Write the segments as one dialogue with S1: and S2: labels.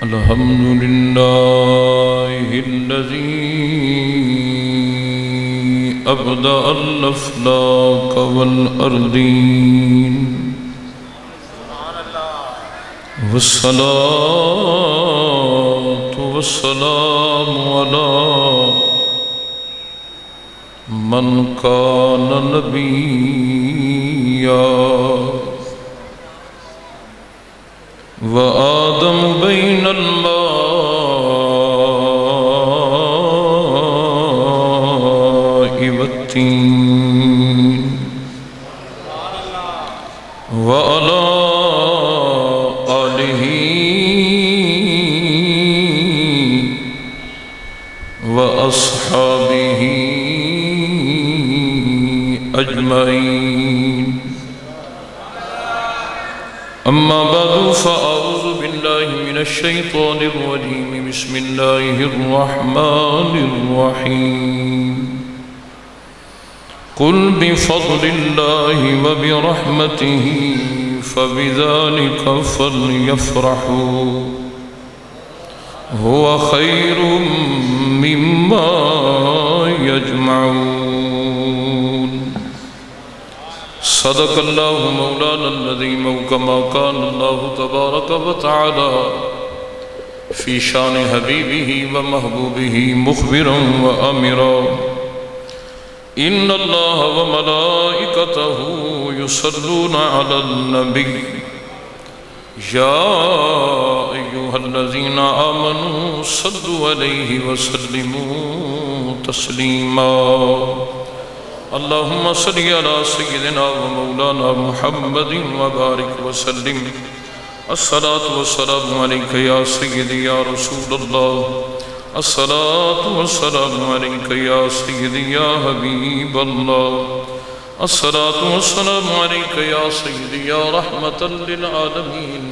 S1: الحمد لله الذي أبدأ الأفلاك والأرضين والصلاة والسلام على من كان نبيا وآدم بين الماء والطين وعلى آله وأصحابه أجمعين. أما بعد فأعوذ بالله من الشيطان الرجيم. بسم الله الرحمن الرحيم. قل بفضل الله وبرحمته فبذلك فليفرحوا هو خير مما يجمعون. صدق الله مولانا العظيم. وكما قال الله تبارك وتعالى في شان حبيبه ومحبوبه مخبرا وآمرا: إن الله وملائكته يصلون على النبي يا أيها الذين آمنوا صلوا عليه وسلموا تسليما. اللهم صل على سيدنا ومولانا محمد وبارك وسلم. الصلاة والسلام عليك يا سيدي يا رسول الله. الصلاة والسلام عليك يا سيدي يا حبيب الله. الصلاة والسلام عليك يا سيدي يا رحمة للعالمين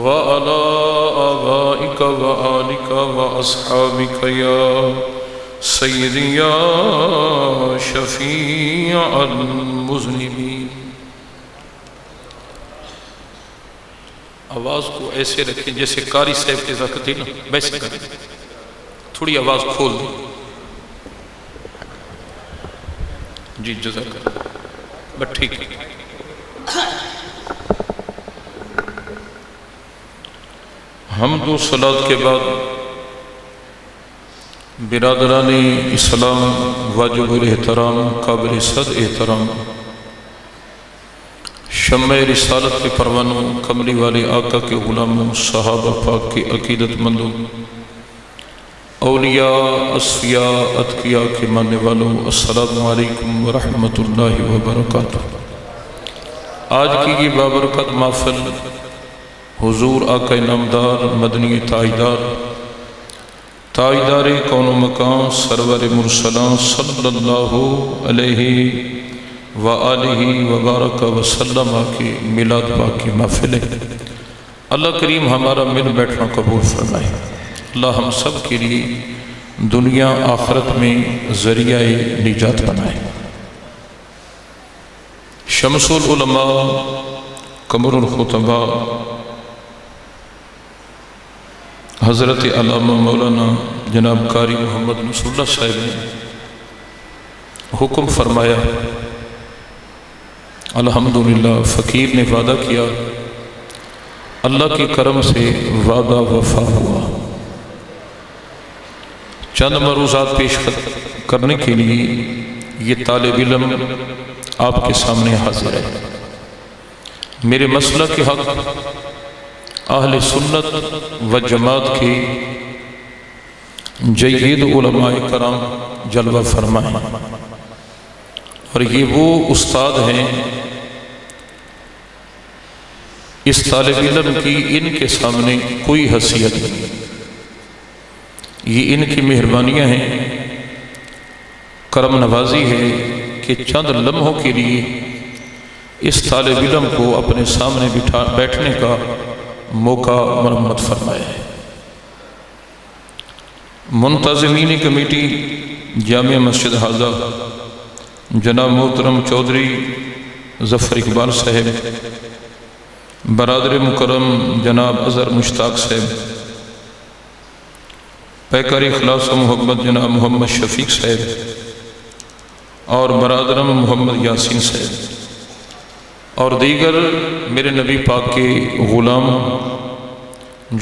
S1: وعلى آبائك وآلك وأصحابك يا سیدی یا شفیع المذنبین. آواز کو ایسے رکھیں جیسے قاری صاحب کے ذکر تھی نا، ویسے کریں. تھوڑی آواز کھول دیں. جی جزاک اللہ. بس ٹھیک ہے. حمد و صلاۃ کے بعد برادران اسلام واجب الاحترام، قابل صد احترام، شمع رسالت کے پروانوں، کملی والے آقا کے غلاموں، صحابہ پاک کے عقیدت مندوں، اولیاء، اصفیاء، اتقیاء کے ماننے والوں، السلام علیکم ورحمۃ اللہ وبرکاتہ. آج کی یہ بابرکت محفل حضور آقا نامدار، مدنی تاجدار، تاجدار کون و مکان، سرور مرسلان صلی اللہ علیہ وآلہ وبارک وسلم کی میلاد پاک کی محفل ہے. اللہ کریم ہمارا مل بیٹھنا قبول فرمائے. اللہ ہم سب کے لیے دنیا آخرت میں ذریعہ نجات بنائے. شمس العلماء، قمر الخطباء، حضرت علامہ مولانا جناب قاری محمد نصر اللہ صاحب نے حکم فرمایا. الحمدللہ فقیر نے وعدہ کیا، اللہ کے کرم سے وعدہ وفا ہوا. چند مروزات پیش کرنے کے لیے یہ طالب علم آپ کے سامنے حاضر ہے. میرے مسلک کے حق اہل سنت و جماعت کے جید علماء کرام جلوہ فرمائیں. اور یہ وہ استاد ہیں، اس طالب علم کی ان کے سامنے کوئی حیثیت نہیں. یہ ان کی مہربانیاں ہیں، کرم نوازی ہے کہ چند لمحوں کے لیے اس طالب علم کو اپنے سامنے بیٹھنے کا موقع مرمت فرمائے. منتظمین کمیٹی جامع مسجد حاضہ جناب محترم چودھری ظفر اقبال صاحب، برادر مکرم جناب اظہر مشتاق صاحب، پیکر اخلاص و محبت جناب محمد شفیق صاحب اور برادرم محمد یاسین صاحب اور دیگر میرے نبی پاک کے غلام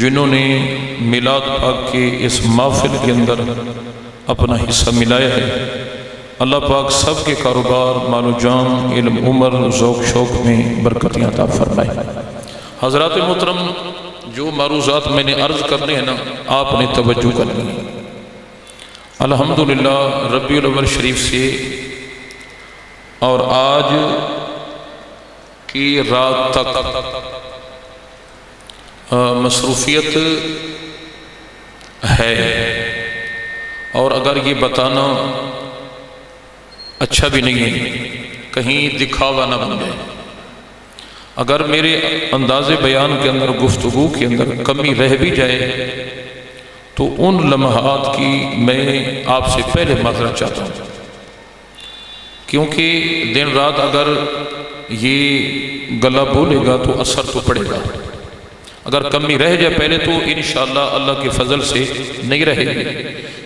S1: جنہوں نے میلاد پاک کے اس محفل کے اندر اپنا حصہ ملایا ہے، اللہ پاک سب کے کاروبار، مال و جان، علم، عمر، ذوق شوق میں برکتیں عطا فرمائے۔ حضرات محترم، جو معروضات میں نے عرض کرنے ہیں نا، آپ نے توجہ کرنی ہے۔ الحمدللہ ربیع الاول شریف سے اور آج کی رات تک مصروفیت ہے، اور اگر یہ بتانا اچھا بھی نہیں ہے، کہیں دکھاوا نہ بن جائے۔ اگر میرے انداز بیان کے اندر، گفتگو کے اندر کمی رہ بھی جائے تو ان لمحات کی میں آپ سے پہلے معذرت چاہتا ہوں، کیونکہ دن رات اگر یہ گلا بولے گا تو اثر تو پڑے گا۔ اگر کمی رہ جائے پہلے تو انشاءاللہ اللہ کے فضل سے نہیں رہے گی،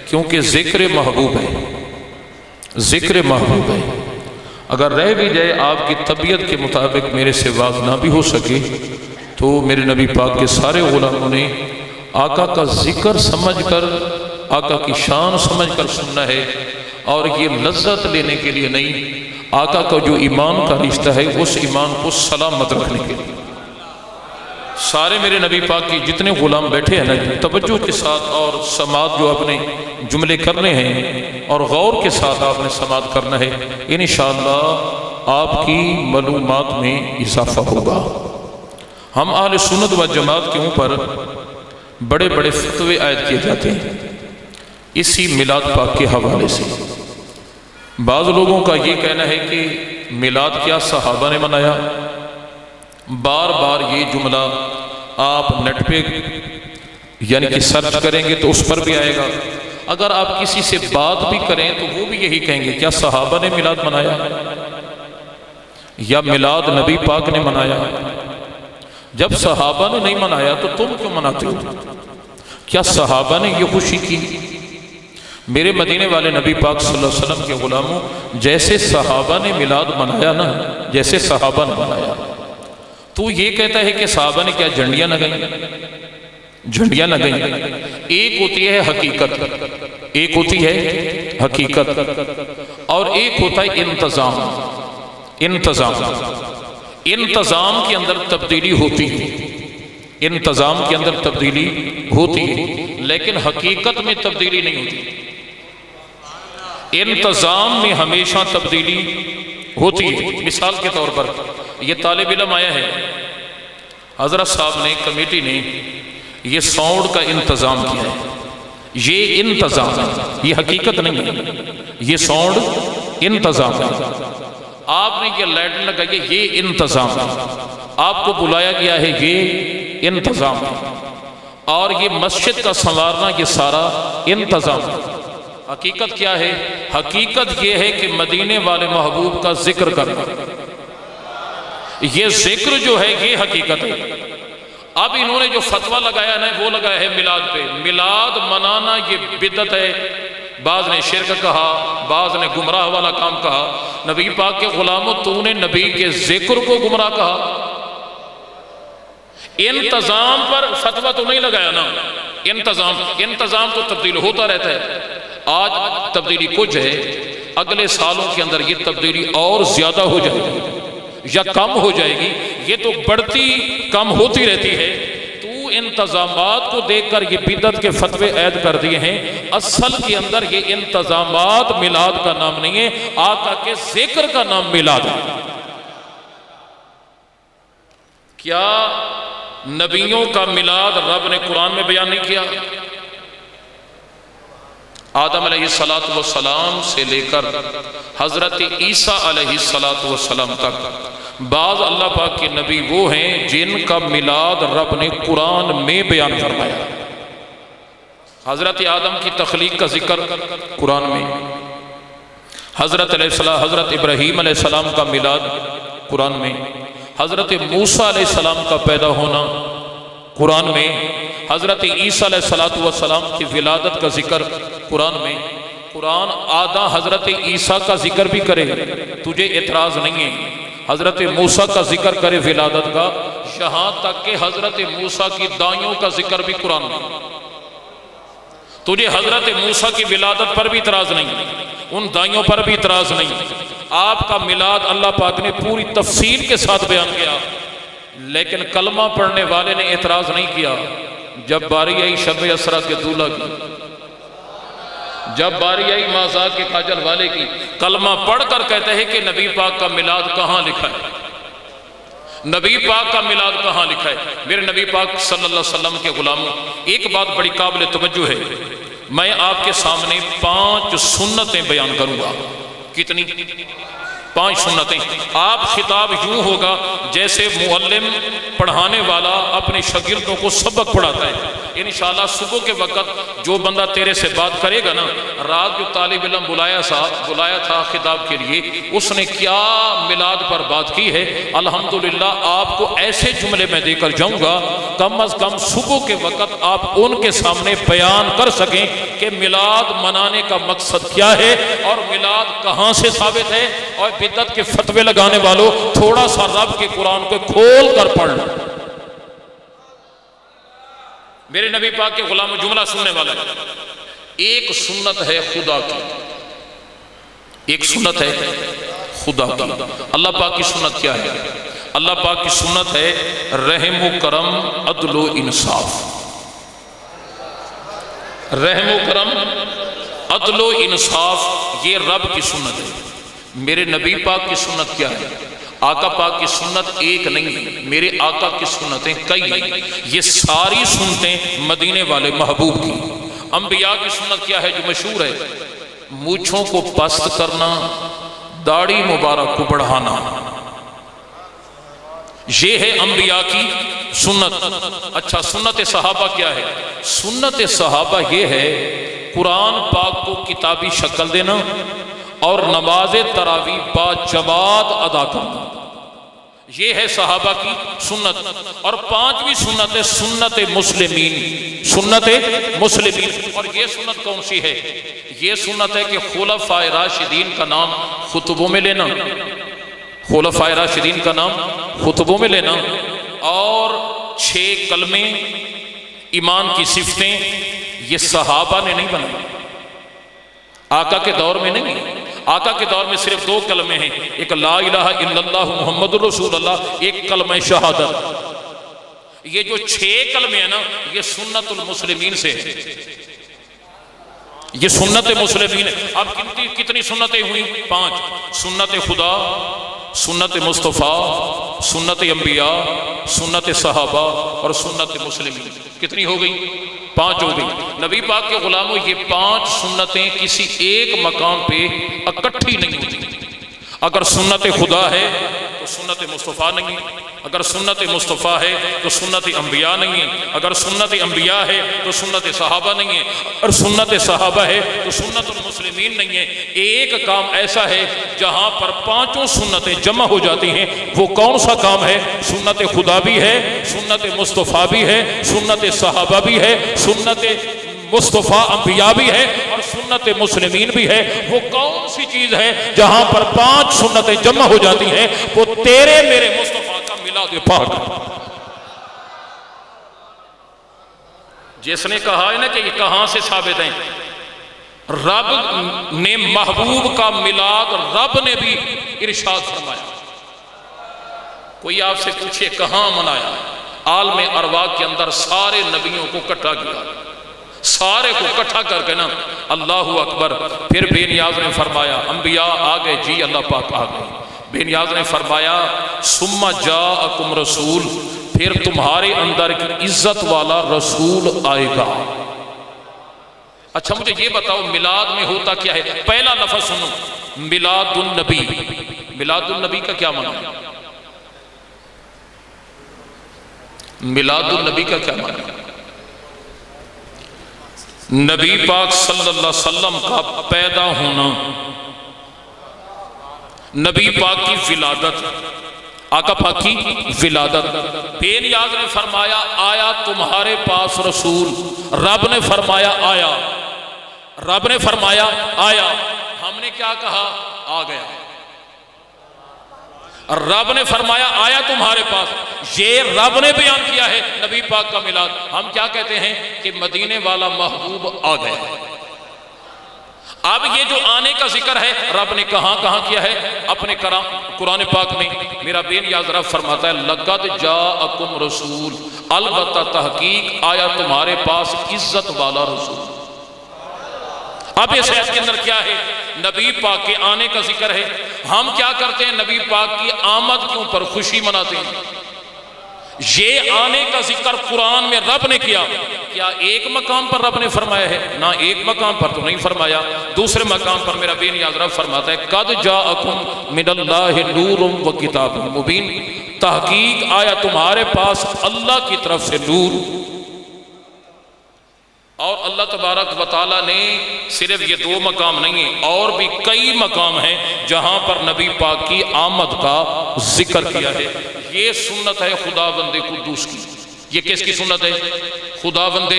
S1: کیونکہ ذکر محبوب ہے، ذکر محبوب ہے۔ اگر رہ بھی جائے آپ کی طبیعت کے مطابق میرے سے واضح نہ بھی ہو سکے تو میرے نبی پاک کے سارے غلاموں نے آقا کا ذکر سمجھ کر، آقا کی شان سمجھ کر سننا ہے، اور یہ لذت لینے کے لیے نہیں، آقا کا جو ایمان کا رشتہ ہے اس ایمان کو سلامت رکھنے کے لیے۔ سارے میرے نبی پاک کی جتنے غلام بیٹھے ہیں نا، توجہ کے ساتھ اور سماعت جو اپنے جملے کرنے ہیں اور غور کے ساتھ آپ نے سماعت کرنا ہے، انشاءاللہ آپ کی معلومات میں اضافہ ہوگا۔ ہم اہل سنت و جماعت کے اوپر بڑے بڑے فتوے عائد کیے جاتے ہیں اسی میلاد پاک کے حوالے سے۔ بعض لوگوں کا یہ کہنا ہے کہ میلاد کیا صحابہ نے منایا؟ بار بار یہ جملہ آپ نیٹ پہ یعنی کہ سرچ کریں گے تو اس پر بھی آئے گا۔ اگر آپ کسی سے بات بھی کریں تو وہ بھی یہی کہیں گے، کیا صحابہ نے میلاد منایا یا میلاد نبی پاک نے منایا؟ جب صحابہ نے نہیں منایا تو تم کیوں مناتے ہو؟ کیا صحابہ نے یہ خوشی کی؟ میرے مدینے والے نبی پاک صلی اللہ علیہ وسلم کے غلاموں، جیسے صحابہ نے میلاد منایا نا، جیسے صحابہ نے منایا، تو یہ کہتا ہے کہ صحابہ نے کیا جھنڈیاں نہ گئیں؟ جھنڈیاں نہ گئیں۔ ایک ہوتی ہے حقیقت، ایک ہوتی ہے حقیقت، اور ایک ہوتا ہے انتظام۔ انتظام کے اندر تبدیلی ہوتی ہے، انتظام کے اندر تبدیلی ہوتی ہے، لیکن حقیقت میں تبدیلی نہیں ہوتی۔ انتظام میں ہمیشہ تبدیلی ہوتی ہے۔ مثال کے طور پر یہ طالب علم آیا ہے، حضرت صاحب نے، کمیٹی نے یہ ساؤنڈ کا انتظام کیا ہے، یہ انتظام ہے، یہ حقیقت نہیں ہے، یہ ساؤنڈ انتظام ہے۔ آپ نے یہ لائٹ لگائی ہے، یہ انتظام ہے۔ آپ کو بلایا گیا ہے، یہ انتظام ہے۔ اور یہ مسجد کا سنوارنا، یہ سارا انتظام ہے۔ حقیقت کیا ہے؟ حقیقت یہ ہے کہ مدینے والے محبوب کا ذکر کرنا، یہ ذکر جو ہے یہ حقیقت ہے۔ اب انہوں نے جو فتویٰ لگایا نا، وہ لگایا ہے میلاد پہ۔ میلاد منانا یہ بدعت ہے، بعض نے شرک کہا، بعض نے گمراہ والا کام کہا۔ نبی پاک کے غلاموں، تو نے نبی کے ذکر کو گمراہ کہا؟ انتظام پر فتویٰ تو نہیں لگایا نا، انتظام تو تبدیل ہوتا رہتا ہے۔ آج تبدیلی کچھ ہے، اگلے سالوں کے اندر یہ تبدیلی اور زیادہ ہو جائے گی یا کم ہو جائے گی، یہ تو بڑھتی کم ہوتی رہتی ہے۔ تو انتظامات کو دیکھ کر یہ بدعت کے فتوے عائد کر دیے ہیں۔ اصل کے اندر یہ انتظامات میلاد کا نام نہیں ہے، آقا کے ذکر کا نام میلاد ہے۔ کیا نبیوں کا میلاد رب نے قرآن میں بیان نہیں کیا؟ آدم علیہ السلام سے لے کر حضرت عیسیٰ علیہ السلام تک بعض اللہ پاک کے نبی وہ ہیں جن کا میلاد رب نے قرآن میں بیان فرمایا۔ حضرت آدم کی تخلیق کا ذکر قرآن میں، حضرت ابراہیم علیہ السلام کا میلاد قرآن میں، حضرت موسیٰ علیہ السلام کا پیدا ہونا قرآن میں حضرت عیسیٰ علیہ السلام کی ولادت کا ذکر قرآن میں، قرآن آدھا حضرت عیسیٰ کا ذکر بھی کرے تجھے اعتراض نہیں ہے، حضرت موسیٰ کا ذکر کرے ولادت کا، یہاں تک کہ حضرت موسیٰ کی دائیوں کا ذکر بھی قرآن میں، تجھے حضرت موسیٰ کی ولادت پر بھی اعتراض نہیں، ان دائیوں پر بھی اعتراض نہیں۔ آپ کا میلاد اللہ پاک نے پوری تفصیل کے ساتھ بیان کیا، لیکن کلمہ پڑھنے والے نے اعتراض نہیں کیا۔ جب باری آئی شب اسرا کے دولہ کی، جب باری آئی مازاق کے کاجل والے کی، کلمہ پڑھ کر کہتے ہیں کہ نبی پاک کا میلاد کہاں لکھا ہے، نبی پاک کا میلاد کہاں لکھا ہے۔ میرے نبی پاک صلی اللہ علیہ وسلم کے غلاموں، ایک بات بڑی قابل توجہ ہے، میں آپ کے سامنے 5 سنتیں بیان کروں گا۔ کتنی؟ 5 سنتیں۔ آپ خطاب یوں ہوگا جیسے معلم پڑھانے والا اپنے شاگردوں کو سبق پڑھاتا ہے۔ انشاءاللہ صبح کے وقت جو بندہ تیرے سے بات کرے گا نا، رات جو طالب علم بلایا تھا خطاب کے لیے، اس نے کیا میلاد پر بات کی ہے، الحمدللہ آپ کو ایسے جملے میں دے کر جاؤں گا کم از کم صبح کے وقت آپ ان کے سامنے بیان کر سکیں کہ میلاد منانے کا مقصد کیا ہے اور میلاد کہاں سے ثابت ہے۔ اور بدعت کے فتوے لگانے والوں، تھوڑا سا رب کے قرآن کو کھول کر پڑھ لو۔ میرے نبی پاک کے غلام جملہ سننے والا ہے، ایک سنت ہے خدا کی، ایک سنت ہے خدا کی۔ اللہ پاک کی سنت کیا ہے؟ اللہ پاک کی سنت ہے رحم و کرم، عدل و انصاف۔ رحم و کرم، عدل و انصاف، یہ رب کی سنت ہے۔ میرے نبی پاک کی سنت کیا ہے؟ آقا پاک کی سنت ایک نہیں، میرے آقا کی سنتیں کئی ہیں۔ یہ ساری سنتیں مدینے والے محبوب کی۔ انبیاء کی سنت کیا ہے جو مشہور ہے؟ مونچھوں کو پست کرنا، داڑھی مبارک کو بڑھانا، یہ ہے انبیاء کی سنت۔ اچھا، سنت صحابہ کیا ہے؟ سنت صحابہ یہ ہے قرآن پاک کو کتابی شکل دینا اور نماز تراویح با جماعت ادا کرنا، یہ ہے صحابہ کی سنت۔ اور 5ویں سنت ہے سنت مسلمین، سنت مسلمین۔ اور یہ سنت کون سی ہے؟ یہ سنت ہے کہ خلفائے راشدین کا نام خطبوں میں لینا، خلفائے راشدین کا نام خطبوں میں لینا، اور 6 کلمے ایمان کی صفتیں، یہ صحابہ نے نہیں بنائی، آقا کے دور میں نہیں۔ آقا کے دور میں صرف 2 کلمے ہیں، ایک لا الہ الا اللہ محمد رسول اللہ، ایک کلمہ شہادت۔ یہ جو 6 کلمے ہیں نا، یہ سنت المسلمین سے ہے، یہ سنت مسلمین ہے۔ اب کتنی سنتیں ہوئی؟ 5۔ سنت خدا، سنت مصطفیٰ، سنت انبیاء، سنت صحابہ اور سنت مسلمین۔ کتنی ہو گئی؟ 5 ہو گئی۔ نبی پاک کے غلاموں، یہ 5 سنتیں کسی ایک مقام پہ اکٹھی نہیں ہوتی۔ اگر سنت خدا ہے تو سنت مصطفیٰ نہیں ہے، اگر سنت مصطفیٰ ہے تو سنت انبیاء نہیں ہے، اگر سنت انبیاء ہے تو سنت صحابہ نہیں ہے، اور سنت صحابہ ہے تو سنت المسلمین نہیں ہے۔ ایک کام ایسا ہے جہاں پر 5 سنتیں جمع ہو جاتی ہیں، وہ کون سا کام ہے؟ سنت خدا بھی ہے، سنت مصطفیٰ بھی ہے، سنت صحابہ بھی ہے، سنت مصطفیٰ انبیاء بھی ہے اور سنت مسلمین بھی ہے۔ وہ کون سی چیز ہے جہاں پر 5 سنتیں جمع ہو جاتی ہیں؟ وہ تیرے میرے مصطفیٰ کا میلاد پاک۔ جس نے کہا ہے نا کہ یہ کہاں سے ثابت ہیں، رب نے محبوب کا میلاد رب نے بھی ارشاد فرمایا۔ کوئی آپ سے پوچھے کہاں منایا؟ عالم ارواح کے اندر سارے نبیوں کو اکٹھا کیا، سارے کو اکٹھا کر کے نا اللہ اکبر۔ پھر بے نیاز نے فرمایا انبیاء آ گئے جی، اللہ پاک آ گئے۔ بے نیاز نے فرمایا ثم جاءکم رسول، پھر تمہارے اندر کی عزت والا رسول آئے گا۔ اچھا مجھے یہ بتاؤ میلاد میں ہوتا کیا ہے؟ پہلا لفظ سنو، میلاد النبی۔ میلاد النبی کا کیا معنی ہے؟ میلاد النبی کا کیا معنی ہے؟ نبی پاک صلی اللہ علیہ وسلم کا پیدا ہونا، نبی پاک کی ولادت، آقا پاک کی ولادت۔ بے نیاز نے فرمایا آیا تمہارے پاس رسول؟ رب نے فرمایا آیا، رب نے فرمایا آیا۔ ہم نے کیا کہا؟ آ گیا۔ رب نے فرمایا آیا تمہارے پاس، یہ رب نے بیان کیا ہے نبی پاک کا میلاد۔ ہم کیا کہتے ہیں کہ مدینے والا محبوب آ گیا۔ اب یہ جو آنے کا ذکر ہے رب نے کہاں کہاں کیا ہے اپنے قرآن پاک میں؟ میرا بے نیاز رب فرماتا ہے لَقَدْ جَاءَكُمْ رسول، البتہ تحقیق آیا تمہارے پاس عزت والا رسول۔ اب اس آیت کے اندر کیا ہے؟ نبی پاک کے آنے کا ذکر ہے۔ ہم کیا کرتے ہیں؟ نبی پاک کی آمد کے اوپر خوشی مناتے ہیں۔ یہ آنے کا ذکر قرآن میں رب نے کیا، کیا ایک مقام پر رب نے فرمایا ہے؟ نہ ایک مقام پر تو نہیں فرمایا۔ دوسرے مقام پر میرا بے نیاز رب فرماتا ہے قَدْ جَاءَكُمْ مِنَ اللَّهِ نُورٌ وَكِتَابٌ مُبِينٌ، تحقیق آیا تمہارے پاس اللہ کی طرف سے نور۔ اور اللہ تبارک و تعالیٰ نے صرف یہ دو مقام نہیں ہیں، اور بھی کئی مقام ہیں جہاں پر نبی پاک کی آمد کا ذکر کیا ہے۔ یہ سنت ہے خداوند قدوس کی۔ یہ کس کی سنت ہے؟ خداوند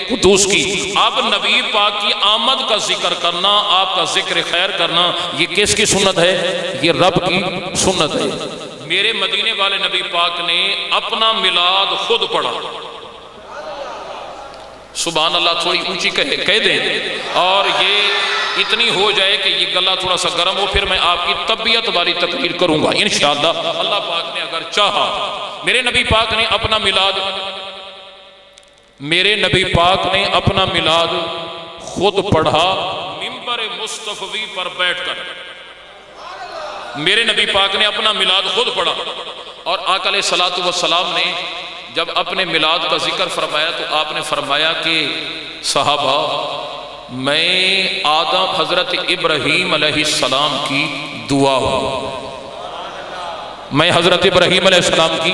S1: قدوس کی۔ اب نبی پاک کی آمد کا ذکر کرنا، آپ کا ذکر خیر کرنا، یہ کس کی سنت ہے؟ یہ رب کی سنت ہے۔ میرے مدینے والے نبی پاک نے اپنا میلاد خود پڑھا۔ سبحان اللہ، تھوڑی اونچی کہہ دیں اور یہ اتنی ہو جائے کہ یہ گلہ تھوڑا سا گرم ہو، پھر میں آپ کی طبیعت والی تقریر کروں گا انشاءاللہ اللہ پاک نے اگر چاہا۔ میرے نبی پاک نے اپنا میلاد خود پڑھا منبر مصطفی پر بیٹھ کر۔ میرے نبی پاک نے اپنا میلاد خود پڑھا، اور آقا علیہ الصلوۃ والسلام نے جب اپنے میلاد کا ذکر فرمایا تو آپ نے فرمایا کہ صحابہ، میں آدم حضرت ابراہیم علیہ السلام کی دعا ہوں، میں حضرت ابراہیم علیہ السلام کی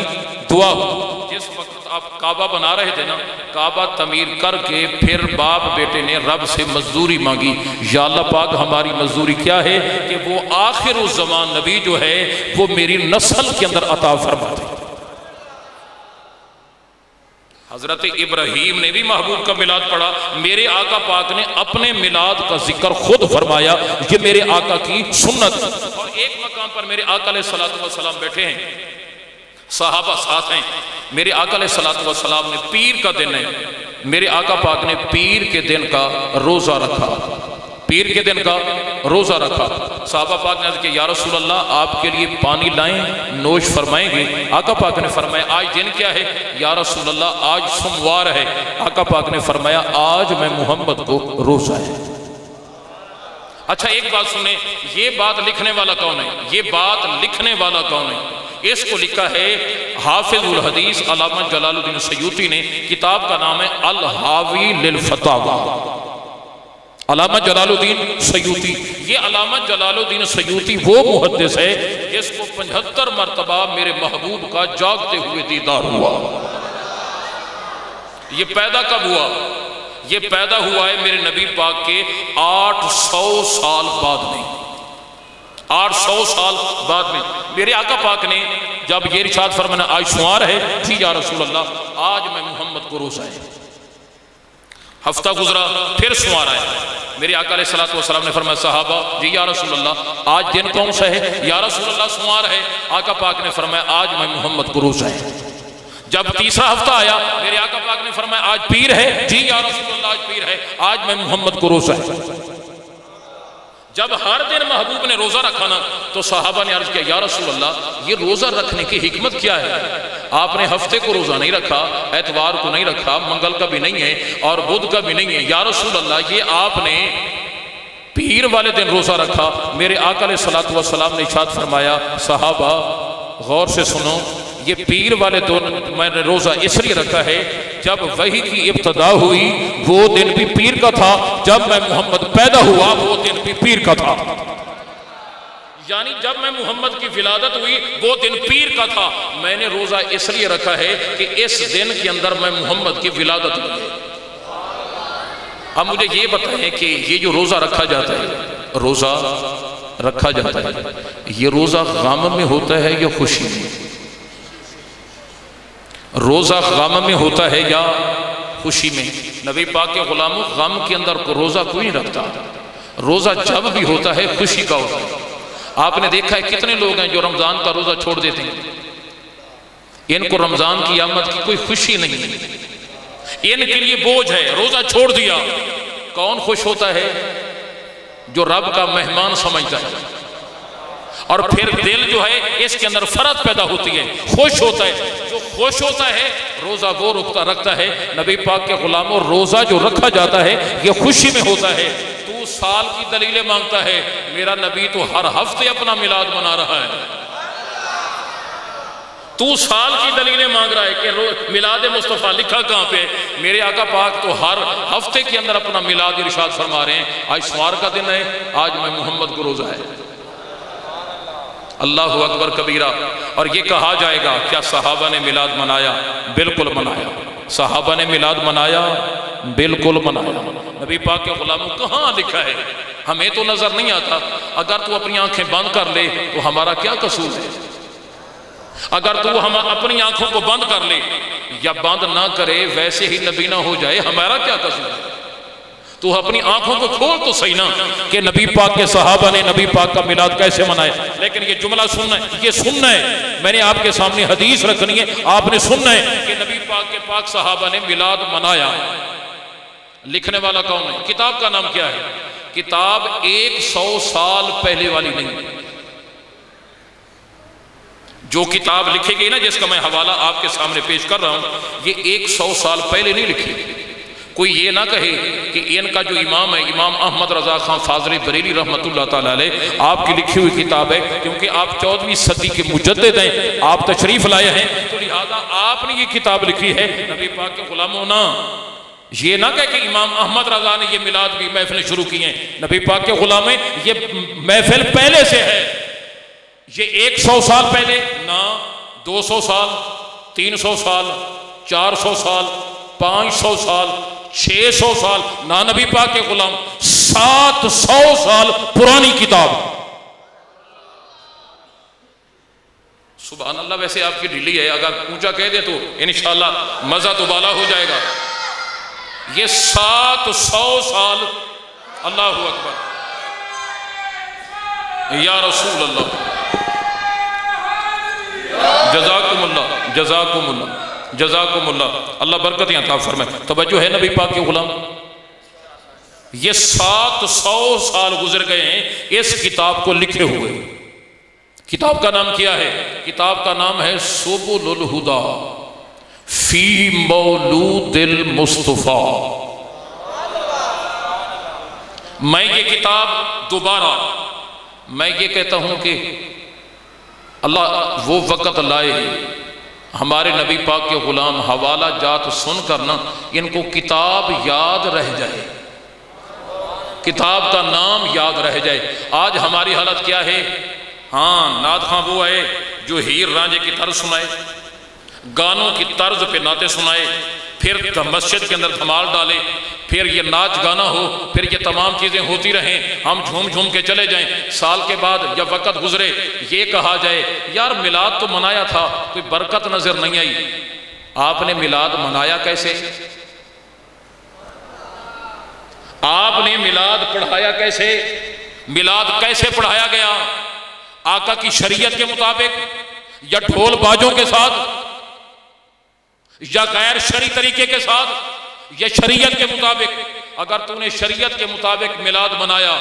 S1: دعا ہوں۔ جس وقت آپ کعبہ بنا رہے تھے نا، کعبہ تعمیر کر کے پھر باپ بیٹے نے رب سے مزدوری مانگی، یا اللہ پاک ہماری مزدوری کیا ہے کہ وہ آخر الزمان نبی جو ہے وہ میری نسل کے اندر عطا فرما دے۔ حضرت ابراہیم نے بھی محبوب کا میلاد پڑھا، میرے آقا پاک نے اپنے میلاد کا ذکر خود فرمایا، یہ میرے آقا کی سنت۔ اور ایک مقام پر میرے آقا علیہ الصلوۃ والسلام بیٹھے ہیں، صحابہ ساتھ ہیں، میرے آقا علیہ الصلوۃ والسلام نے پیر کا دن ہے، میرے آقا پاک نے پیر کے دن کا روزہ رکھا، پیر کے دن کا روزہ رکھا۔ صحابہ پاک نے کہا یا رسول اللہ آپ کے لیے پانی لائیں، نوش فرمائیں گے؟ آقا پاک نے فرمایا آج دن کیا ہے؟ یا رسول اللہ آج سوموار ہے۔ آقا پاک نے فرمایا آج میں محمد کو روزہ ہے۔ اچھا ایک بات سنیں، یہ بات لکھنے والا کون ہے؟ یہ بات لکھنے والا کون ہے؟ اس کو لکھا ہے حافظ الحدیث علامہ جلال الدین سیوطی نے، کتاب کا نام ہے الحاوی للفتاوی، علامہ جلال الدین سیوطی۔ یہ علامہ جلال الدین سیوطی وہ محدث ہے جس کو 75 مرتبہ میرے محبوب کا جاگتے ہوئے دیدار ہوا۔ یہ پیدا کب ہوا؟ یہ پیدا ہوا ہے میرے نبی پاک کے 800 سال بعد میں، 800 سال بعد میں۔ میرے آقا پاک نے جب یہ ارشاد فرمایا آج سوار ہے، جی یا رسول اللہ آج میں محمد کو روزہ ہے۔ ہفتہ گزرا پھر سوار آیا، میرے آقا علیہ الصلوۃ والسلام نے فرمایا صحابہ جی یا رسول اللہ آج دن کون سا ہے؟ یا رسول اللہ سوار ہے۔ آقا پاک نے فرمایا آج میں محمد کو روزہ ہے۔ جب تیسرا ہفتہ آیا میرے آقا پاک نے فرمایا آج پیر ہے، جی یا رسول اللہ آج پیر ہے، آج میں محمد کو روزہ ہے۔ جب ہر دن محبوب نے روزہ رکھا نا تو صحابہ نے عرض کیا یا رسول اللہ یہ روزہ رکھنے کی حکمت کیا ہے؟ آپ نے ہفتے کو روزہ نہیں رکھا، اتوار کو نہیں رکھا، منگل کا بھی نہیں ہے اور بدھ کا بھی نہیں ہے، یا رسول اللہ یہ آپ نے پیر والے دن روزہ رکھا۔ میرے آقا علیہ الصلوۃ والسلام نے ارشاد فرمایا صحابہ غور سے سنو، یہ پیر والے دن میں نے روزہ اس لیے رکھا ہے جب وحی کی ابتدا ہوئی وہ دن بھی پیر کا تھا، جب میں محمد پیدا ہوا وہ دن بھی پیر کا تھا، یعنی جب میں محمد کی ولادت ہوئی وہ دن پیر کا تھا۔ میں نے روزہ اس لیے رکھا ہے کہ اس دن کے اندر میں محمد کی ولادت ہوئی۔ اب مجھے یہ بتائیں کہ یہ جو روزہ رکھا جاتا ہے، روزہ رکھا جاتا ہے، یہ روزہ غم میں ہوتا ہے یا خوشی میں؟ روزہ غم میں ہوتا ہے یا خوشی میں؟ نبی پاک کے غلاموں، غم کے اندر روزہ کوئی نہیں رکھتا، روزہ جب بھی ہوتا ہے خوشی کا ہوتا ہے۔ آپ نے دیکھا ہے کتنے لوگ ہیں جو رمضان کا روزہ چھوڑ دیتے ہیں، ان کو رمضان کی آمد کی کوئی خوشی نہیں ہے، ان کے لیے بوجھ ہے، روزہ چھوڑ دیا۔ کون خوش ہوتا ہے؟ جو رب کا مہمان سمجھتا ہے، اور پھر دل جو ہے اس کے اندر فرحت پیدا ہوتی ہے، خوش ہوتا ہے۔ جو خوش ہوتا ہے روزہ وہ رکھتا ہے۔ نبی پاک کے غلاموں، روزہ جو رکھا جاتا ہے یہ خوشی میں ہوتا ہے۔ تو سال کی دلیلیں مانگتا ہے، میرا نبی تو ہر ہفتے اپنا میلاد منا رہا ہے۔ تو سال کی دلیلیں مانگ رہا ہے کہ میلاد مصطفیٰ لکھا کہاں پہ؟ میرے آقا پاک تو ہر ہفتے کے اندر اپنا میلاد ارشاد فرما رہے ہیں۔ آج سوار کا دن ہے، آج میں محمد کو روزہ ہے۔ اللہ اکبر کبیرہ۔ اور یہ کہا جائے گا کیا صحابہ نے میلاد منایا؟ بالکل منایا۔ صحابہ نے میلاد منایا؟ بالکل منایا۔ نبی پاک کے غلاموں کہاں لکھا ہے؟ ہمیں تو نظر نہیں آتا۔ اگر تو اپنی آنکھیں بند کر لے تو ہمارا کیا قصور ہے؟ اگر تو ہم اپنی آنکھوں کو بند کر لے یا بند نہ کرے، ویسے ہی نبی نہ ہو جائے، ہمارا کیا قصور ہے؟ تو اپنی آنکھوں کو کھول تو صحیح نا کہ نبی پاک کے صحابہ نے نبی پاک کا میلاد کیسے منایا۔ لیکن یہ جملہ سننا ہے، یہ سننا ہے، میں نے آپ کے سامنے حدیث رکھنی ہے، آپ نے سننا ہے کہ نبی پاک کے پاک صحابہ نے میلاد منایا۔ لکھنے والا کون ہے؟ کتاب کا نام کیا ہے؟ کتاب 100 سال پہلے والی نہیں، جو کتاب لکھی گئی نا جس کا میں حوالہ آپ کے سامنے پیش کر رہا ہوں، یہ 100 سال پہلے نہیں لکھی۔ کوئی یہ نہ کہے کہ ان کا جو امام ہے امام احمد رضا خان فاضلی بریلی رحمت اللہ تعالیٰ علیہ، آپ کی لکھی ہوئی کتاب ہے، کیونکہ آپ 14ویں صدی کے مجدد ہیں، آپ تشریف لائے ہیں، تو لہذا آپ نے یہ کتاب لکھی ہے۔ نبی پاک کے غلاموں نا یہ نہ کہے کہ امام احمد رضا نے یہ میلاد کی محفلیں شروع کی ہیں۔ نبی پاک کے غلام ہیں، یہ محفل پہلے سے ہے، یہ 100 سال پہلے نہ، 200 سال، 300 سال، 400 سال، 500 سال، 600 سال، نہ نبی پاک کے غلام 700 سال پرانی کتاب۔ سبحان اللہ۔ ویسے آپ کی ڈھیلی ہے، اگر اونچا کہہ دے تو انشاءاللہ مزہ تو بالا ہو جائے گا۔ یہ 700 سال، اللہ اکبر یا رسول اللہ، جزاکم اللہ، جزاکم اللہ، جزاکم اللہ، اللہ برکتیں عطا فرمائے۔ توجہ ہے نبی پاک کے غلام، یہ 700 سال گزر گئے ہیں اس کتاب کو لکھے ہوئے۔ کتاب کا نام کیا ہے؟ کتاب کا نام ہے سبل الہدا فی مولود المصطفیٰ۔ میں یہ کتاب دوبارہ میں یہ کہتا ہوں کہ اللہ وہ وقت لائے ہمارے نبی پاک کے غلام حوالہ جات سن کر نا ان کو کتاب یاد رہ جائے، کتاب کا نام یاد رہ جائے۔ آج ہماری حالت کیا ہے؟ ہاں، نعت خواں وہ ہے جو ہیر رانجھے کی طرز سنائے، گانوں کی طرز پہ نعتیں سنائے، پھر مسجد کے اندر دھمال ڈالے، پھر یہ ناچ گانا ہو، پھر یہ تمام چیزیں ہوتی رہیں، ہم جھوم جھوم کے چلے جائیں۔ سال کے بعد جب وقت گزرے یہ کہا جائے یار میلاد تو منایا تھا، کوئی برکت نظر نہیں آئی۔ آپ نے میلاد منایا کیسے؟ آپ نے میلاد پڑھایا کیسے؟ میلاد کیسے پڑھایا گیا؟ آقا کی شریعت کے مطابق یا ڈھول باجوں کے ساتھ یا غیر شرعی طریقے کے ساتھ یا شریعت کے مطابق؟ اگر تو نے شریعت کے مطابق میلاد منایا،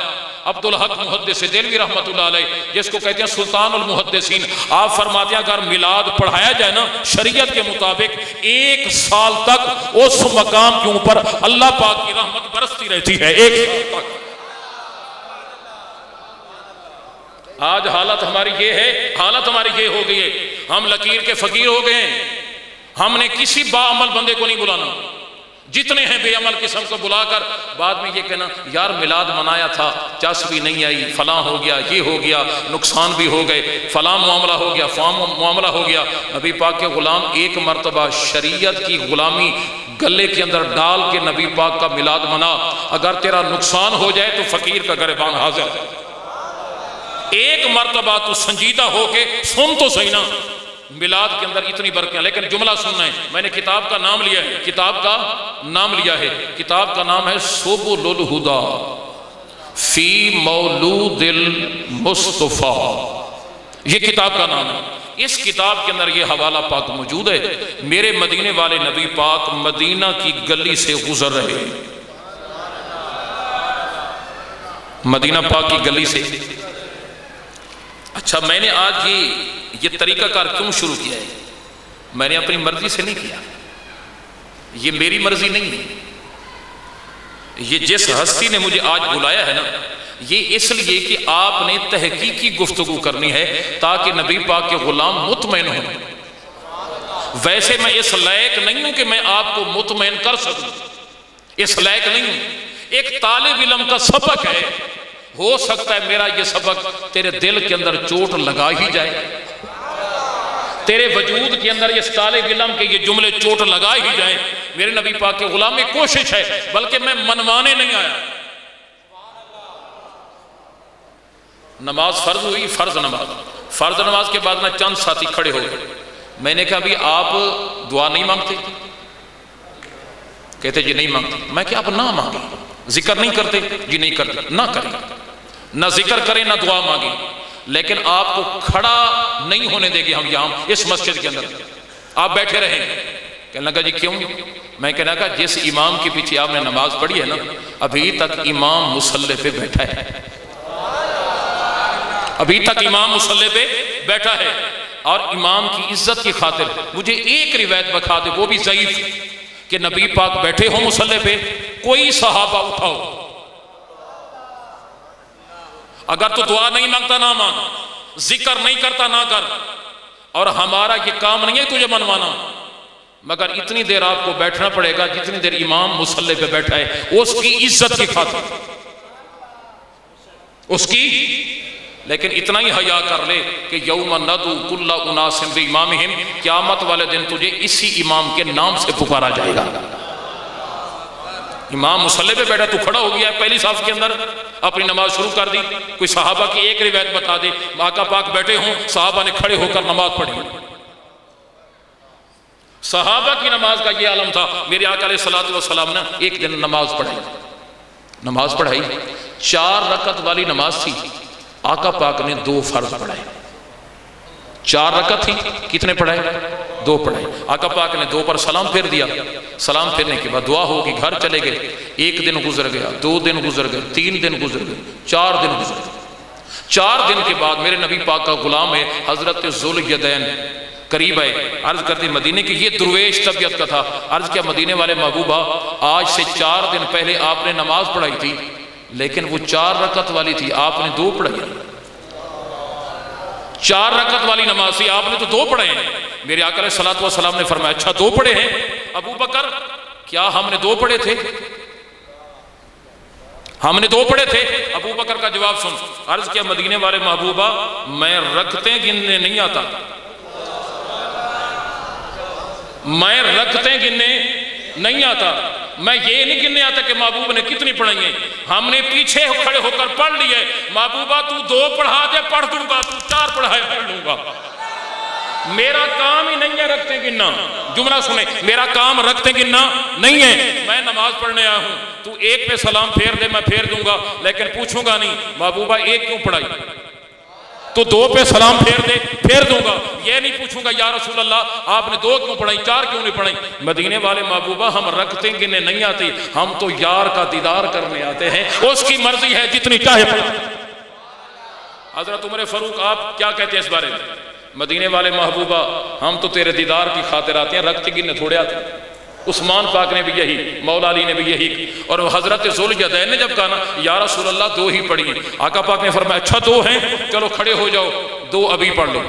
S1: عبدالحق محدث دہلوی رحمت اللہ علیہ جس کو کہتے ہیں سلطان المحدثین، آپ فرماتے ہیں اگر میلاد پڑھایا جائے نا شریعت کے مطابق 1 سال تک اس مقام کے اوپر اللہ پاک کی رحمت برستی رہتی ہے، 1 سال تک۔ آج حالت ہماری یہ ہے، حالت ہماری یہ ہو گئی ہے، ہم لکیر کے فقیر ہو گئے ہیں۔ ہم نے کسی با عمل بندے کو نہیں بلانا، جتنے ہیں بے عمل قسم کو بلا کر بعد میں یہ کہنا یار میلاد منایا تھا، چس بھی نہیں آئی، فلاں ہو گیا، یہ ہو گیا، نقصان بھی ہو گئے، فلاں معاملہ ہو گیا، فلاں معاملہ ہو گیا۔ نبی پاک کے غلام ایک مرتبہ شریعت کی غلامی گلے کے اندر ڈال کے نبی پاک کا میلاد منا، اگر تیرا نقصان ہو جائے تو فقیر کا گریبان حاضر ہے۔ ایک مرتبہ تو سنجیدہ ہو کے سن تو صحیح نا، میلاد کے اندر اتنی برکتیں، لیکن جملہ سننا ہے. میں نے کتاب کا نام لیا ہے، کتاب کا نام لیا ہے، کتاب کا نام ہے سبل الہدی فی مولود المصطفیٰ، یہ کتاب کا نام ہے. اس کتاب کے اندر یہ حوالہ پاک موجود ہے. میرے مدینے والے نبی پاک مدینہ کی گلی سے گزر رہے، مدینہ پاک کی گلی سے. اچھا، میں نے آج یہ طریقہ کار کیوں شروع کیا ہے؟ میں نے اپنی مرضی سے نہیں کیا، یہ میری مرضی نہیں ہے. یہ جس ہستی نے مجھے آج بلایا ہے نا، یہ اس لیے کہ آپ نے تحقیقی گفتگو کرنی ہے تاکہ نبی پاک کے غلام مطمئن ہوں. ویسے میں اس لائق نہیں ہوں کہ میں آپ کو مطمئن کر سکوں، اس لائق نہیں ہوں. ایک طالب علم کا سبق ہے، ہو سکتا ہے میرا یہ سبق تیرے دل کے اندر چوٹ لگا ہی جائے، تیرے وجود کے اندر اس طالب علم کے یہ جملے چوٹ لگا ہی جائیں. میرے نبی پاک کے غلام میں کوشش ہے، بلکہ میں منوانے نہیں آیا. نماز فرض ہوئی، فرض نماز کے بعد میں چند ساتھی کھڑے ہو گئے. میں نے کہا بھی آپ دعا نہیں مانگتے؟ کہتے جی نہیں مانگتے. میں کہ آپ نہ مانگیں، ذکر نہیں کرتے؟ جی نہیں کرتے. نہ کریں، نہ ذکر کریں نہ دعا مانگیں، لیکن آپ کو کھڑا نہیں ہونے دیں گے ہم یہاں اس مسجد کے اندر، آپ بیٹھے رہیں. کہنے لگا جی کیوں؟ میں کہنے لگا جس امام کے پیچھے آپ نے نماز پڑھی ہے نا، ابھی تک امام مصلی پہ بیٹھا ہے، ابھی تک امام مصلی پہ بیٹھا ہے. اور امام کی عزت کی خاطر مجھے ایک روایت بتا دے، وہ بھی ضعیف، کہ نبی پاک بیٹھے ہو مصلی پہ، کوئی صحابہ اٹھاؤ، اگر تو دعا نہیں مانگتا نہ مانگ، ذکر نہیں کرتا نہ کر، اور ہمارا یہ کام نہیں ہے تجھے منوانا، مگر اتنی دیر آپ کو بیٹھنا پڑے گا جتنی دیر امام مصلی پہ بیٹھا ہے، اس کی عزت کی خاطر، اس کی. لیکن اتنا ہی حیا کر لے کہ یوم ندعو کل اناس بامامہم، قیامت والے دن تجھے اسی امام کے نام سے پکارا جائے گا. امام مصلی پہ بیٹھا، تو کھڑا ہو گیا پہلی صف کے اندر، اپنی نماز شروع کر دی. کوئی صحابہ کی ایک روایت بتا دے آقا پاک بیٹھے ہوں، صحابہ نے کھڑے ہو کر نماز پڑھی. صحابہ کی نماز کا یہ عالم تھا. میرے آقا علیہ الصلوۃ والسلام نے ایک دن نماز پڑھائی 4 رکعت والی نماز تھی. آقا پاک نے 2 فرض پڑھائے. 4 رکعت تھی، کتنے پڑھائے؟ 2 پڑھائے. آقا پاک نے 2 پر سلام پھیر دیا. سلام پھیرنے کے بعد دعا ہوگی، گھر چلے گئے. 1 دن گزر گیا، 2 دن گزر گئے، 3 دن گزر گئے، 4 دن گزر گئے. 4 دن کے بعد میرے نبی پاک کا غلام ہے حضرت ذوالیدین قریب آئے. عرض کرتے مدینے کی یہ درویش طبیعت کا تھا. عرض کیا مدینے والے محبوبہ، آج سے 4 دن پہلے آپ نے نماز پڑھائی تھی، لیکن وہ 4 رکعت والی تھی، آپ نے 2 پڑھائی. 4 رکعت والی نماز تھی، آپ نے تو 2 پڑھے ہیں. میرے آقا علیہ الصلوۃ والسلام نے فرمایا اچھا 2 پڑھے ہیں ابو بکر؟ کیا ہم نے 2 پڑھے تھے؟ ہم نے 2 پڑھے تھے. ابو بکر کا جواب سن. عرض کیا مدینے والے محبوبہ، میں رکعتیں گننے نہیں آتا، میں رکعتیں گننے نہیں آتا، میں یہ نہیں گننے آتا کہ محبوب نے کتنی پڑھائی ہیں. ہم نے پیچھے کھڑے ہو کر پڑھ لیے. محبوبہ تو 2 پڑھا دے پڑھ دوں گا، تو 4 پڑھائے پڑھ لوں گا. میرا کام ہی نہیں ہے رکھتے گننا. جملہ سنیں، میرا کام رکھتے گننا نہیں ہے. میں نماز پڑھنے آیا ہوں، تو 1 پہ سلام پھیر دے میں پھیر دوں گا، لیکن پوچھوں گا نہیں محبوبہ 1 کیوں پڑھائی، تو 2 پہ سلام پھیر دے پھیر دوں گا. یہ نہیں پوچھوں گا یا رسول اللہ آپ نے 2 کیوں پڑھائی، 4 کیوں نہیں پڑھائی. مدینے والے محبوبہ ہم رکھتے گننے نہیں آتی، ہم تو یار کا دیدار کرنے آتے ہیں، اس کی مرضی ہے جتنی چاہے پڑھیں. حضرت عمر فاروق آپ کیا کہتے ہیں اس بارے میں؟ مدینے والے محبوبہ ہم تو تیرے دیدار کی خاطر آتے ہیں، رکھتے گننے تھوڑے آتے ہیں. عثمان پاک نے بھی یہی، مولا علی نے بھی یہی. اور حضرت ذوالیدین نے جب کہا نا یا رسول اللہ 2 ہی پڑھی ہیں، آقا پاک نے فرمایا اچھا 2 ہیں، چلو کھڑے ہو جاؤ، 2 ابھی پڑھ لو.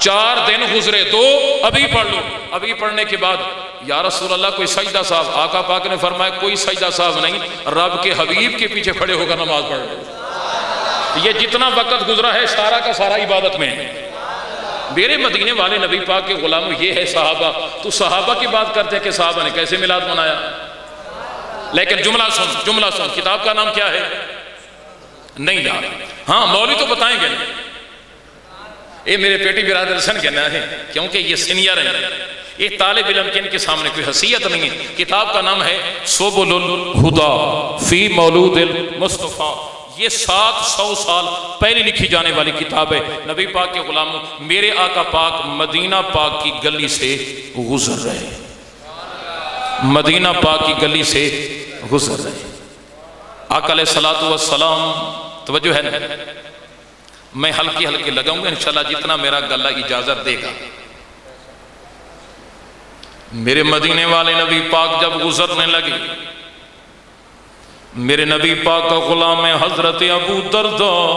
S1: 4 دن گزرے، 2 ابھی پڑھ لو. ابھی پڑھنے کے بعد یا رسول اللہ کوئی سجدہ صاحب؟ آقا پاک نے فرمایا کوئی سجدہ صاحب نہیں، رب کے حبیب کے پیچھے کھڑے ہو کر نماز پڑھ لو. یہ جتنا وقت گزرا ہے سارا کا سارا عبادت میں ہے. میرے مدینے والے نبی پاک کے غلاموں یہ ہے صحابہ. تو صحابہ کی بات کرتے ہیں کہ صحابہ نے کیسے میلاد منایا. لیکن جملہ سن، کتاب کا نام کیا ہے؟ نہیں جا رہا. ہاں مولوی تو بتائیں گے. یہ میرے پیٹی برادر حسن کہنا ہے کیونکہ یہ سینئر ہیں. ایک طالب علم کے ان کے سامنے کوئی حیثیت نہیں ہے. کتاب کا نام ہے سبل الہدی فی مولود المصطفیٰ. یہ 700 سال پہلے لکھی جانے والی کتاب ہے. نبی پاک کے غلاموں، میرے آقا پاک مدینہ پاک کی گلی سے گزر رہے. مدینہ پاک کی گلی سے گزر رہے. آقا علیہ الصلوۃ والسلام، توجہ ہے نا، میں ہلکی لگاؤں گا انشاءاللہ جتنا میرا گلہ اجازت دے گا. میرے مدینے والے نبی پاک جب گزرنے لگے، میرے نبی پاک کا غلام ہے حضرت ابو درداء.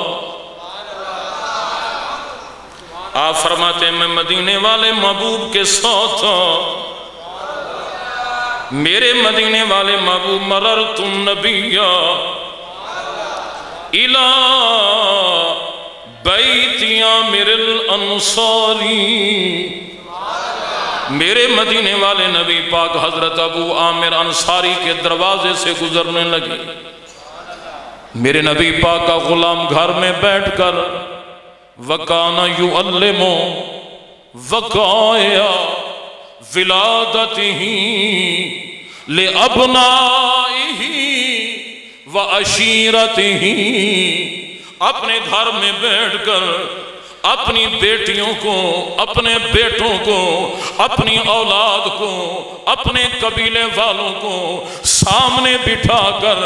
S1: آپ فرماتے ہیں میں مدینے والے محبوب کے ساتھ تھا. میرے مدینے والے محبوب مررت النبی الی بیت عامر الانصاری. میرے مدینے والے نبی پاک حضرت ابو عامر انصاری کے دروازے سے گزرنے لگے. میرے نبی پاک کا غلام گھر میں بیٹھ کر وَكَانَ يُعَلِّمُ وَقَائِعَ وِلَادَتِهِ لِأَبْنَائِهِ وَعَشِيرَتِهِ. اپنے گھر میں بیٹھ کر اپنی بیٹیوں کو، اپنے بیٹوں کو، اپنی اولاد کو، اپنے قبیلے والوں کو سامنے بٹھا کر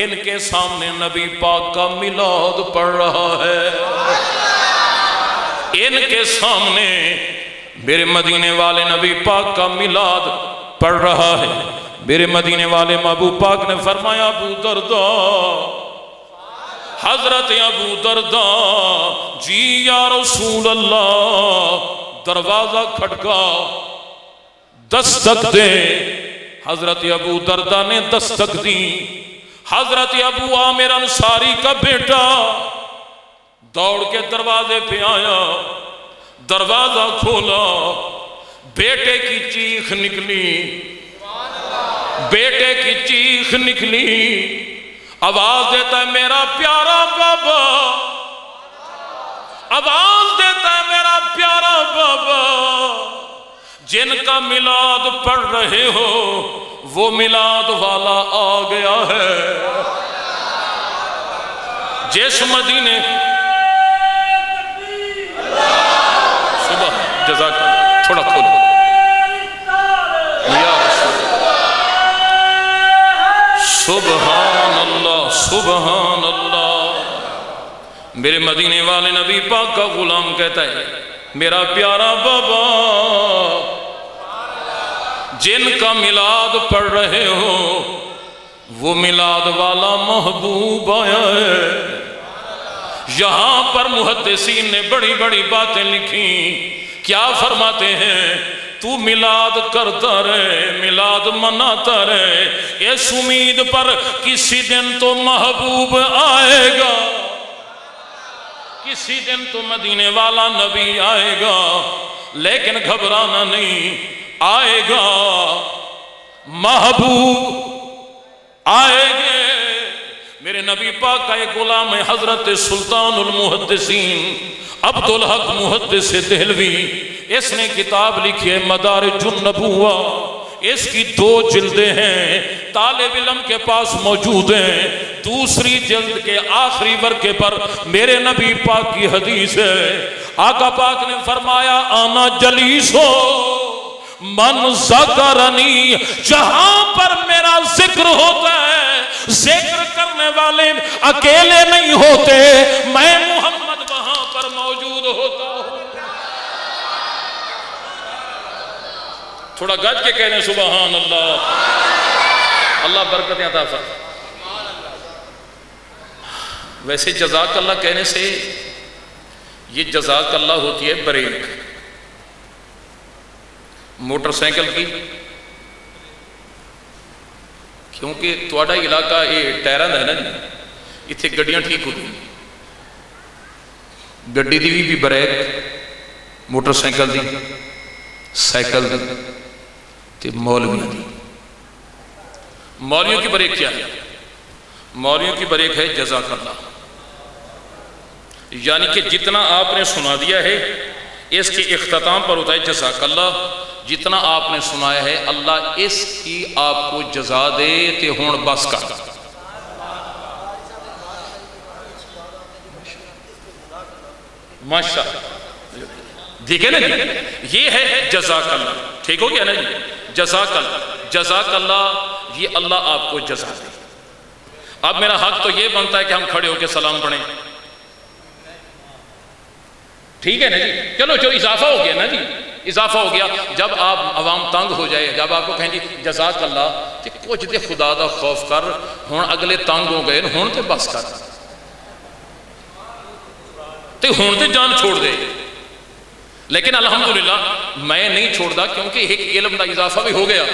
S1: ان کے سامنے نبی پاک کا میلاد پڑھ رہا ہے. ان کے سامنے میرے مدینے والے نبی پاک کا میلاد پڑھ رہا ہے. میرے مدینے والے محبوب پاک نے فرمایا ابو درداء، حضرت ابو درداء جی یا رسول اللہ. دروازہ کھٹکا، دستک دے. حضرت ابو درداء نے دستک دی. حضرت ابو عامر انصاری کا بیٹا دوڑ کے دروازے پہ آیا، دروازہ کھولا. بیٹے کی چیخ نکلی، بیٹے کی چیخ نکلی. آواز دیتا ہے میرا پیارا بابا، آواز دیتا ہے میرا پیارا بابا. جن کا میلاد پڑھ رہے ہو وہ میلاد والا آ گیا ہے. جس مدینے صبح جزاک تھوڑا کھولو یا سبحان اللہ سبحان اللہ. میرے مدینے والے نبی پاک کا غلام کہتا ہے میرا پیارا بابا، جن کا میلاد پڑھ رہے ہو وہ میلاد والا محبوب آیا ہے. یہاں پر محدثین نے بڑی بڑی باتیں لکھی. کیا فرماتے ہیں؟ تو میلاد کرتا رہے، میلاد مناتا رہے، اس امید پر کسی دن تو محبوب آئے گا، کسی دن تو مدینے والا نبی آئے گا. لیکن گھبرانا نہیں، آئے گا، محبوب آئے گے. میرے نبی پاک کا ایک غلام ہے حضرت سلطان المحدثین عبدالحق محدث دہلوی. اس نے کتاب لکھی ہے مدارج النبوہ. اس کی 2 جلدیں ہیں، طالب علم کے پاس موجود ہیں. دوسری جلد کے آخری ورقے پر میرے نبی پاک کی حدیث ہے. آقا پاک نے فرمایا آنا جلیسو من ذکرنی. جہاں پر میرا ذکر ہوتا ہے، ذکر کرنے والے اکیلے نہیں ہوتے، میں محمد وہاں پر موجود ہوتا ہوں. تھوڑا گج کے کہنے سبحان اللہ. اللہ برکتیں عطا فرمائے. ویسے جزاک اللہ کہنے سے یہ جزاک اللہ ہوتی ہے بریک. موٹر سائیکل کی، کیونکہ تھوڑا علاقہ یہ ٹائراں دا ہے نا جی، اتنے گڈیاں ٹھیک ہوتی ہیں. گڈی دی بھی بریک، موٹر سائیکل دی، سائیکل دی تے مولویوں دی. مولویوں کی بریک کیا ہے؟ مولویوں کی بریک ہے جزاک اللہ. یعنی کہ جتنا آپ نے سنا دیا ہے اس کے اختتام پر ہوتا ہے جزاک اللہ، جتنا آپ نے سنایا ہے اللہ اس کی آپ کو جزا دے تے ہون بس کر۔ ماشاء اللہ، دیکھیں نا جی، یہ ہے جزاک اللہ، ٹھیک ہو گیا نا جی، جزاک اللہ، جزاک اللہ، یہ اللہ آپ کو جزا دے۔ اب میرا حق تو یہ بنتا ہے کہ ہم کھڑے ہو کے سلام پڑھیں، ٹھیک ہے نا جی، چلو جو اضافہ ہو گیا نا جی، اضافہ ہو گیا۔ جب آپ عوام تنگ ہو جائے، جب آپ کو کہیں جی جزاک اللہ، کہ کچھ دے خدا دا خوف کر، ہون اگلے تنگ ہو گئے، ہون تے بس کر، تے ہون تے جان چھوڑ دے۔ لیکن الحمدللہ میں نہیں چھوڑ دا، کیونکہ ایک علم دا اضافہ بھی ہو گیا۔